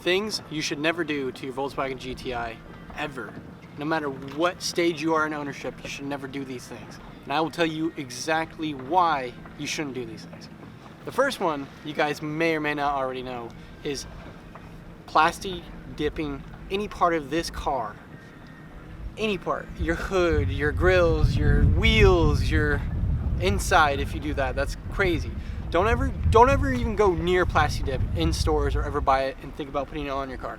Things you should never do to your Volkswagen GTI, ever. No matter what stage you are in ownership, you should never do these things. And I will tell you exactly why you shouldn't do these things. The first one, you guys may or may not already know, is plastic dipping any part of this car. Any part, your hood, your grills, your wheels, your inside. If you do that, that's crazy. Don't ever even go near plastic dip in stores or ever buy it and think about putting it on your car.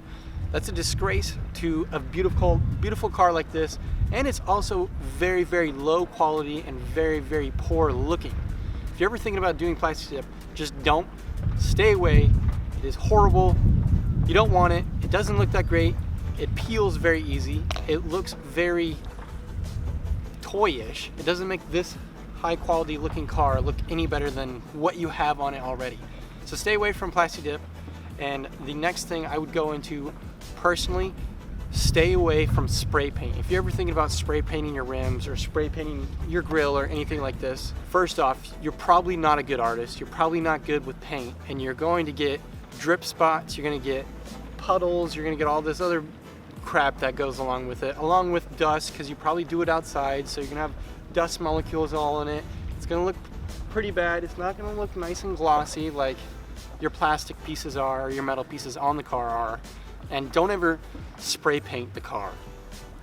That's a disgrace to a beautiful car like this, and it's also very, very low quality and very, very poor looking. If you're ever thinking about doing plastic dip, just don't. Stay away. It is horrible. You don't want it. It doesn't look that great. It peels very easy. It looks very toyish. It doesn't make this high quality looking car look any better than what you have on it already. So stay away from plastic dip. And the next thing I would go into personally, stay away from spray paint. If you're ever thinking about spray painting your rims or spray painting your grill or anything like this, first off, you're probably not a good artist. You're probably not good with paint, and you're going to get drip spots, you're going to get puddles, you're going to get all this other crap that goes along with it, along with dust, because you probably do it outside, so you're going to have dust molecules all in it. It's going to look pretty bad. It's not going to look nice and glossy like your plastic pieces are or your metal pieces on the car are. And don't ever spray paint the car.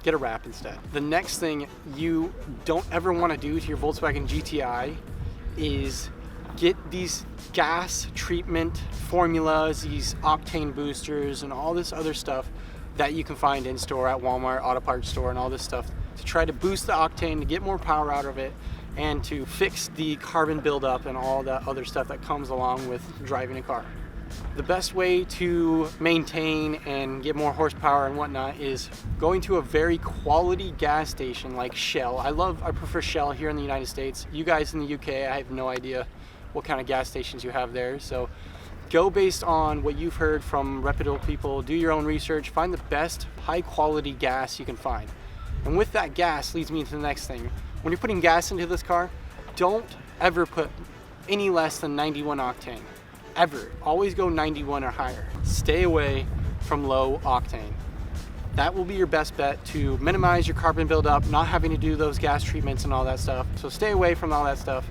Get a wrap instead. The next thing you don't ever want to do to your Volkswagen GTI is get these gas treatment formulas, these octane boosters, and all this other stuff that you can find in store at Walmart, auto parts store, and all this stuff to try to boost the octane, to get more power out of it, and to fix the carbon buildup and all that other stuff that comes along with driving a car. The best way to maintain and get more horsepower and whatnot is going to a very quality gas station like Shell. I prefer Shell here in the United States. You guys in the UK, I have no idea what kind of gas stations you have there. So go based on what you've heard from reputable people, do your own research, find the best high quality gas you can find. And with that gas leads me to the next thing. When you're putting gas into this car, don't ever put any less than 91 octane. Ever. Always go 91 or higher. Stay away from low octane. That will be your best bet to minimize your carbon buildup, not having to do those gas treatments and all that stuff. So stay away from all that stuff.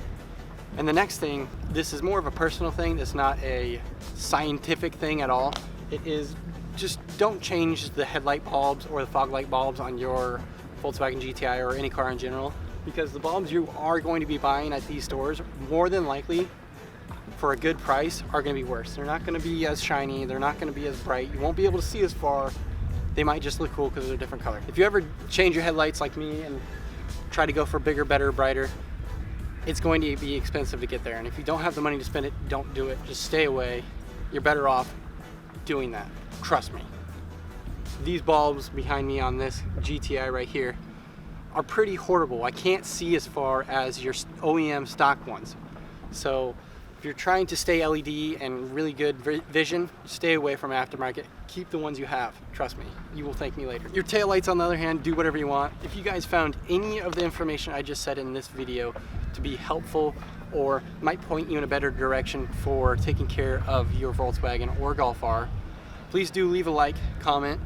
And the next thing, this is more of a personal thing, it's not a scientific thing at all. It is just don't change the headlight bulbs or the fog light bulbs on your Volkswagen GTI or any car in general, because the bulbs you are going to be buying at these stores, more than likely, for a good price, are going to be worse. They're not going to be as shiny, they're not going to be as bright, you won't be able to see as far. They might just look cool because they're a different color. If you ever change your headlights like me and try to go for bigger, better, brighter, it's going to be expensive to get there. And if you don't have the money to spend it, don't do it. Just stay away. You're better off doing that. Trust me. These bulbs behind me on this GTI right here are pretty horrible. I can't see as far as your OEM stock ones. So if you're trying to stay LED and really good vision, stay away from aftermarket. Keep the ones you have. Trust me, you will thank me later. Your taillights, on the other hand, do whatever you want. If you guys found any of the information I just said in this video to be helpful or might point you in a better direction for taking care of your Volkswagen or Golf R, please do leave a like, comment.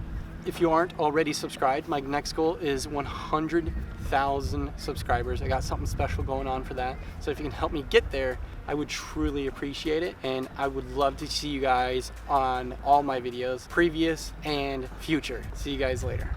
If you aren't already subscribed, my next goal is 100,000 subscribers. I got something special going on for that. So if you can help me get there, I would truly appreciate it. And I would love to see you guys on all my videos, previous and future. See you guys later.